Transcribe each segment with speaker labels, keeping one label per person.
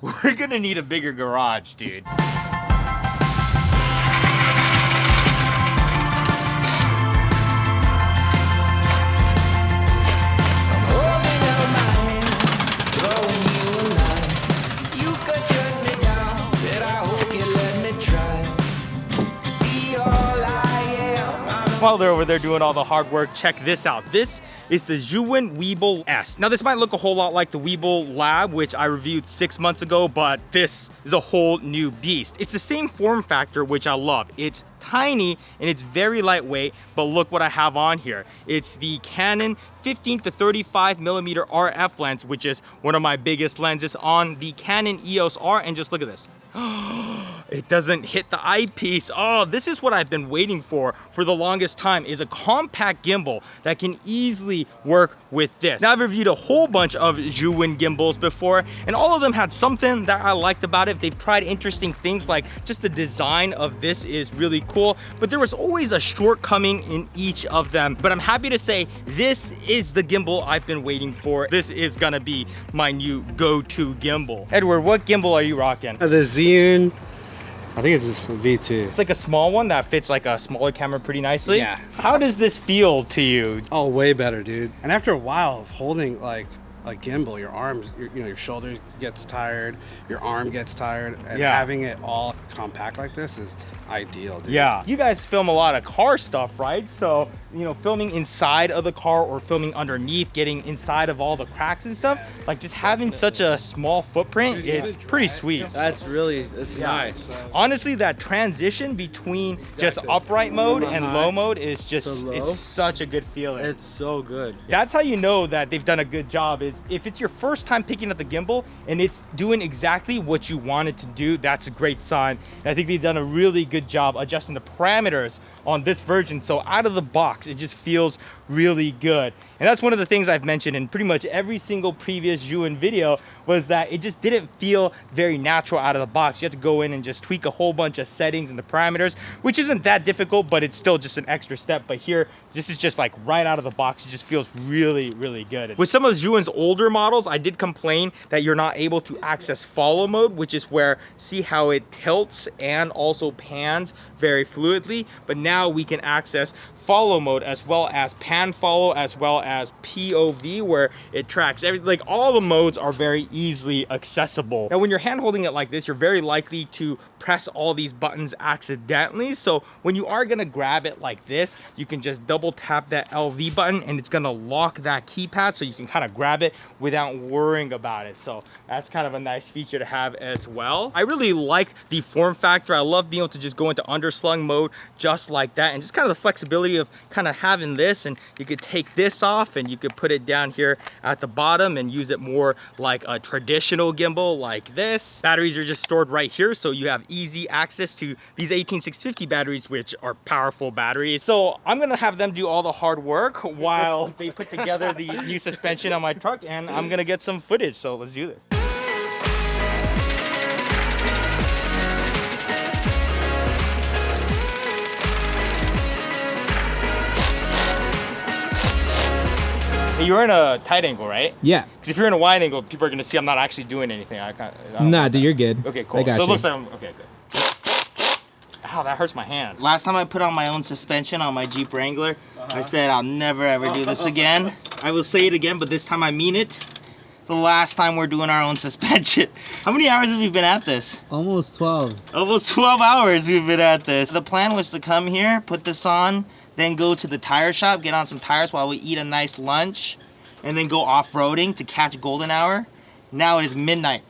Speaker 1: we're gonna need a bigger garage, dude. While they're over there doing all the hard work, check this out. This is the Zhiyun Weebill-s. Now this might look a whole lot like the Weebill Lab, which I reviewed 6 months ago, but this is a whole new beast. It's the same form factor, which I love. It's tiny and it's very lightweight, but look what I have on here. It's the Canon 15 to 35 millimeter RF lens, which is one of my biggest lenses on the Canon EOS R, and just look at this. It doesn't hit the eyepiece. Oh, this is what I've been waiting for the longest time, is a compact gimbal that can easily work with this. Now I've reviewed a whole bunch of Zhiyun gimbals before, and all of them had something that I liked about it. They've tried interesting things, like just the design of this is really cool, but there was always a shortcoming in each of them. But I'm happy to say this is the gimbal I've been waiting for. This is gonna be my new go-to gimbal. Edward, what gimbal are you rocking?
Speaker 2: The Zhiyun, I think it's just a V2.
Speaker 1: It's like a small one that fits like a smaller camera pretty nicely.
Speaker 2: Yeah.
Speaker 1: How does this feel to you?
Speaker 2: Oh, way better, dude. And after a while of holding like a gimbal, your arms, your shoulder gets tired, your arm gets tired, and having it all compact like this is ideal, dude.
Speaker 1: Yeah. You guys film a lot of car stuff, right? So, filming inside of the car or filming underneath, getting inside of all the cracks and stuff, like just having such a small footprint, it's pretty sweet.
Speaker 3: That's nice.
Speaker 1: Honestly, that transition between just upright mode and low mode is just, it's such a good feeling.
Speaker 3: It's so good.
Speaker 1: That's how you know that they've done a good job, is if it's your first time picking up the gimbal and it's doing exactly what you want it to do, that's a great sign. And I think they've done a really good job adjusting the parameters on this version, so out of the box it just feels really good. And that's one of the things I've mentioned in pretty much every single previous Zhiyun video, was that it just didn't feel very natural out of the box. You have to go in and just tweak a whole bunch of settings and the parameters, which isn't that difficult, but it's still just an extra step. But here, this is just like right out of the box. It just feels really, really good. With some of Zhiyun's older models, I did complain that you're not able to access follow mode, which is where, see how it tilts and also pans very fluidly, but now we can access follow mode as well as pan follow, as well as POV, where it tracks everything. Like, all the modes are very easily accessible. Now when you're hand holding it like this, you're very likely to press all these buttons accidentally, so when you are gonna grab it like this, you can just double tap that LV button and it's gonna lock that keypad, so you can kind of grab it without worrying about it. So that's kind of a nice feature to have as well. I really like the form factor. I love being able to just go into underslung mode just like that, and just kind of the flexibility of kind of having this, and you could take this off and you could put it down here at the bottom and use it more like a traditional gimbal like this. Batteries are just stored right here, so you have easy access to these 18650 batteries, which are powerful batteries. So I'm gonna have them do all the hard work while they put together the new suspension on my truck, and I'm gonna get some footage. So let's do this. You're in a tight angle, right?
Speaker 3: Yeah.
Speaker 1: Because if you're in a wide angle, people are going to see I'm not actually doing anything.
Speaker 3: Nah, dude, you're good.
Speaker 1: Okay, cool. So it looks like I'm, okay, good. Ow, that hurts my hand. Last time I put on my own suspension on my Jeep Wrangler, I said I'll never ever do this again. I will say it again, but this time I mean it. The last time we're doing our own suspension. How many hours have we been at this?
Speaker 3: Almost 12.
Speaker 1: Almost 12 hours we've been at this. The plan was to come here, put this on, then go to the tire shop, get on some tires while we eat a nice lunch, and then go off-roading to catch golden hour. Now it is midnight.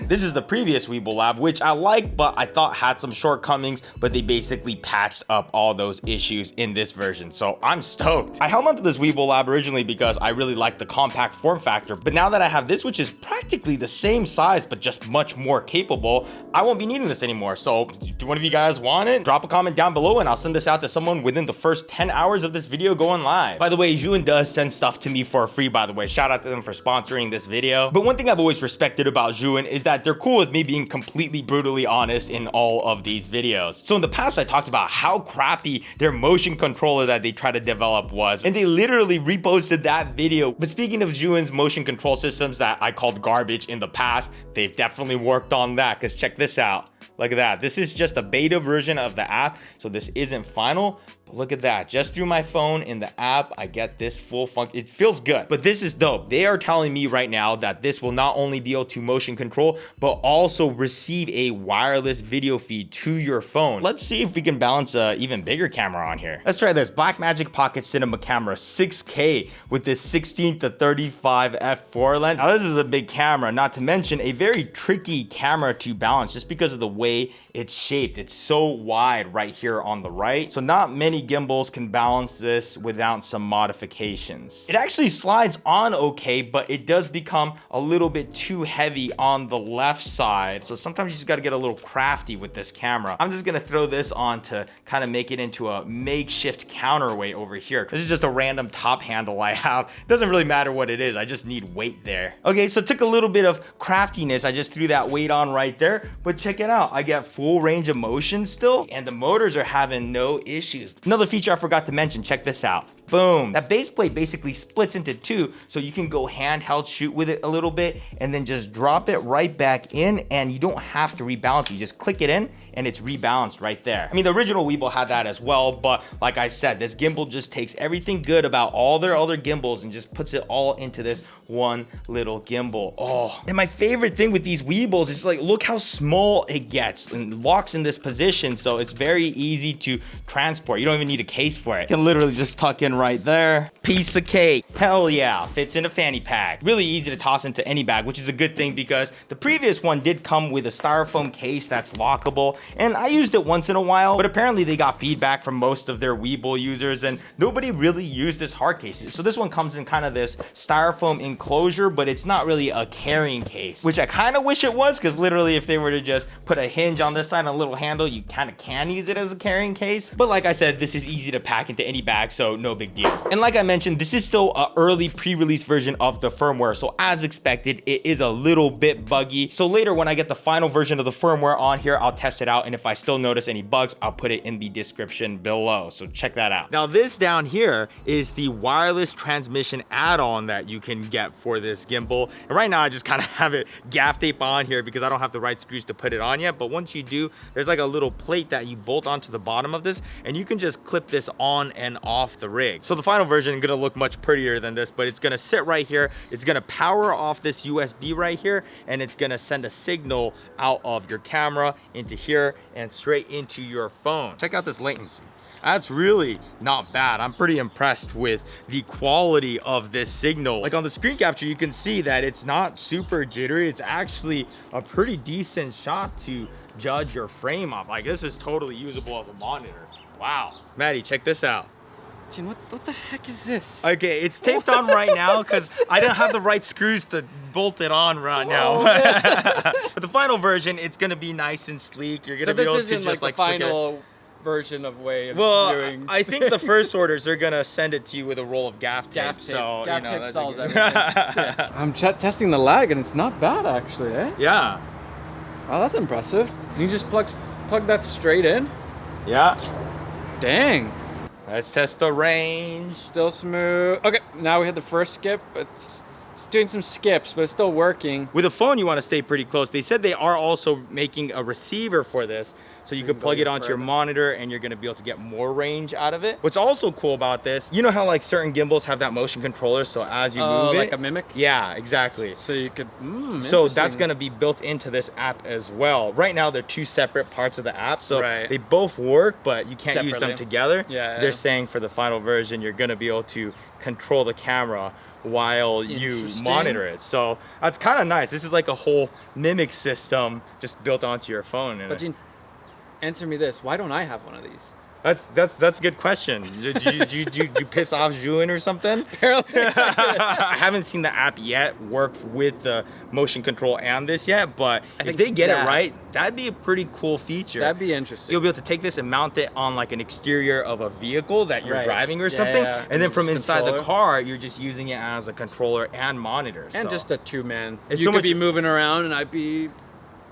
Speaker 1: This is the previous Weebill Lab, which I like, but I thought had some shortcomings, but they basically patched up all those issues in this version, so I'm stoked. I held onto this Weebill Lab originally because I really liked the compact form factor, but now that I have this, which is practically the same size, but just much more capable, I won't be needing this anymore. So do one of you guys want it? Drop a comment down below and I'll send this out to someone within the first 10 hours of this video going live. By the way, Zhiyun does send stuff to me for free, by the way. Shout out to them for sponsoring this video. But one thing I've always respected about Zhiyun is that they're cool with me being completely brutally honest in all of these videos. So in the past, I talked about how crappy their motion controller that they tried to develop was, and they literally reposted that video. But speaking of Zhiyun's motion control systems that I called garbage in the past, they've definitely worked on that, because check this out. Look at that. This is just a beta version of the app, so this isn't final. But look at that. Just through my phone in the app, I get this full function. It feels good, but this is dope. They are telling me right now that this will not only be able to motion control, but also receive a wireless video feed to your phone. Let's see if we can balance a even bigger camera on here. Let's try this. Blackmagic Pocket Cinema Camera 6K with this 16 to 35 f4 lens. Now this is a big camera, not to mention a very tricky camera to balance just because of the way it's shaped. It's so wide right here on the right. So not many gimbals can balance this without some modifications. It actually slides on okay, but it does become a little bit too heavy on the left side. So sometimes you just gotta get a little crafty with this camera. I'm just gonna throw this on to kind of make it into a makeshift counterweight over here. This is just a random top handle I have. It doesn't really matter what it is. I just need weight there. Okay, so it took a little bit of craftiness. I just threw that weight on right there, but check it out. I get full range of motion still, and the motors are having no issues. Another feature I forgot to mention, check this out. Boom. That base plate basically splits into two, so you can go handheld shoot with it a little bit and then just drop it right back in, and you don't have to rebalance. You just click it in and it's rebalanced right there. I mean, the original Weebill had that as well, but like I said, this gimbal just takes everything good about all their other gimbals and just puts it all into this one little gimbal. Oh, and my favorite thing with these Weebills is like, look how small it gets and locks in this position, so it's very easy to transport. You don't even need a case for it. You can literally just tuck in right there. Piece of cake. Hell yeah. Fits in a fanny pack. Really easy to toss into any bag, which is a good thing because the previous one did come with a styrofoam case that's lockable, and I used it once in a while, but apparently they got feedback from most of their Weebill users and nobody really used this hard case. So this one comes in kind of this styrofoam enclosure, but it's not really a carrying case, which I kind of wish it was, because literally if they were to just put a hinge on this side and a little handle, you kind of can use it as a carrying case. But like I said, this is easy to pack into any bag, so no big deal. And like I mentioned, this is still an early pre-release version of the firmware, so as expected, it is a little bit buggy. So later when I get the final version of the firmware on here, I'll test it out, and if I still notice any bugs, I'll put it in the description below, so check that out. Now this down here is the wireless transmission add-on that you can get for this gimbal, and right now I just kind of have it gaff tape on here because I don't have the right screws to put it on yet, but once you do, there's like a little plate that you bolt onto the bottom of this, and you can just clip this on and off the rig. So the final version is gonna look much prettier than this, but it's gonna sit right here. It's gonna power off this USB right here, and it's gonna send a signal out of your camera into here and straight into your phone. Check out this latency. That's really not bad. I'm pretty impressed with the quality of this signal. Like on the screen capture, you can see that it's not super jittery. It's actually a pretty decent shot to judge your frame off. Like this is totally usable as a monitor. Wow. Maddie, check this out.
Speaker 3: Jin, what the heck is this?
Speaker 1: Okay, it's taped on right now because I don't have the right screws to bolt it on right now. But the final version, it's gonna be nice and sleek. You're gonna be able to just like
Speaker 3: the final version of way of
Speaker 1: doing. I think the first orders, they're gonna send it to you with a roll of gaff tape.
Speaker 3: Gaff tape.
Speaker 1: So
Speaker 3: Gaff
Speaker 1: you know,
Speaker 3: tape solves everything. I'm testing the lag, and it's not bad actually, eh?
Speaker 1: Yeah.
Speaker 3: Oh, that's impressive. You just plug that straight in.
Speaker 1: Yeah.
Speaker 3: Dang.
Speaker 1: Let's test the range.
Speaker 3: Still smooth. Okay, now we had the first skip. It's doing some skips, but it's still working.
Speaker 1: With a phone, you want to stay pretty close. They said they are also making a receiver for this, so you can plug it onto your monitor and you're going to be able to get more range out of it. What's also cool about this, you know how like certain gimbals have that motion controller, so as you move
Speaker 3: like
Speaker 1: it,
Speaker 3: a mimic?
Speaker 1: Yeah, exactly.
Speaker 3: So you could,
Speaker 1: so that's going to be built into this app as well. Right now, they're two separate parts of the app, so they both work, but you can't use them together.
Speaker 3: Yeah.
Speaker 1: They're saying for the final version, you're going to be able to control the camera while you monitor it. So that's kind of nice. This is like a whole mimic system just built onto your phone.
Speaker 3: But Gene, answer me this, why don't I have one of these?
Speaker 1: That's a good question. Did you piss off Zhiyun or something?
Speaker 3: Apparently.
Speaker 1: I haven't seen the app yet work with the motion control and this yet, but if they get it right, that'd be a pretty cool feature.
Speaker 3: That'd be interesting.
Speaker 1: You'll be able to take this and mount it on like an exterior of a vehicle that you're driving or something, and then from inside the car, you're just using it as a controller and monitor.
Speaker 3: And just a two-man.
Speaker 1: It's
Speaker 3: You
Speaker 1: so
Speaker 3: could
Speaker 1: much-
Speaker 3: be moving around and I'd be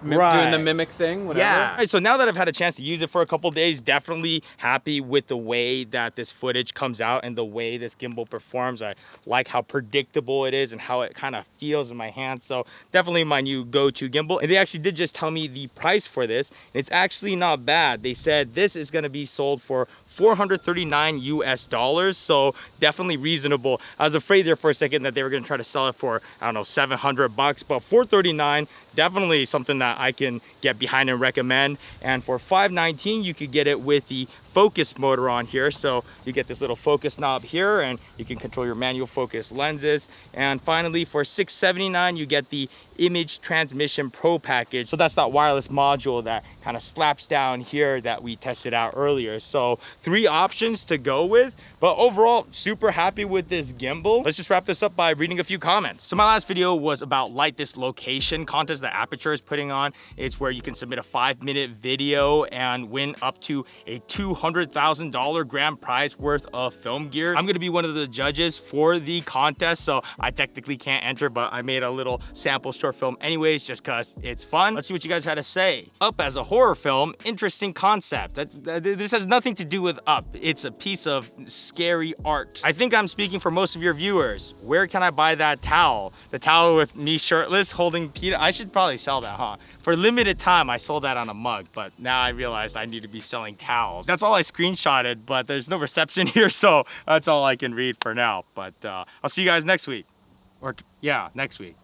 Speaker 3: doing the mimic thing, whatever.
Speaker 1: Yeah. All right, so now that I've had a chance to use it for a couple days, definitely happy with the way that this footage comes out and the way this gimbal performs. I like how predictable it is and how it kind of feels in my hand. So definitely my new go-to gimbal. And they actually did just tell me the price for this. It's actually not bad. They said this is going to be sold for $439 US, so definitely reasonable. I was afraid there for a second that they were going to try to sell it for, I don't know, 700 bucks, but $439, definitely something that I can get behind and recommend. And for $519, you could get it with the focus motor on here. So you get this little focus knob here and you can control your manual focus lenses. And finally for $679, you get the image transmission pro package. So that's that wireless module that kind of slaps down here that we tested out earlier. So 3 options to go with, but overall super happy with this gimbal. Let's just wrap this up by reading a few comments. So my last video was about Light This Location contest that Aperture is putting on. It's where you can submit a 5-minute video and win up to a $200,000 grand prize worth of film gear. I'm gonna be one of the judges for the contest, so I technically can't enter, but I made a little sample short film anyways, just cause it's fun. Let's see what you guys had to say. Up as a horror film, interesting concept. This has nothing to do with Up. It's a piece of scary art. I think I'm speaking for most of your viewers. Where can I buy that towel? The towel with me shirtless holding Peter. I should probably sell that, huh? For a limited time, I sold that on a mug, but now I realized I need to be selling towels. That's all I screenshotted, but there's no reception here, so that's all I can read for now. But I'll see you guys next week. Or yeah, next week.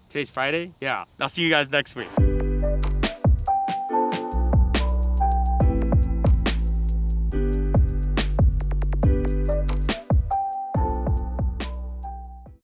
Speaker 1: Today's Friday? Yeah, I'll see you guys next week.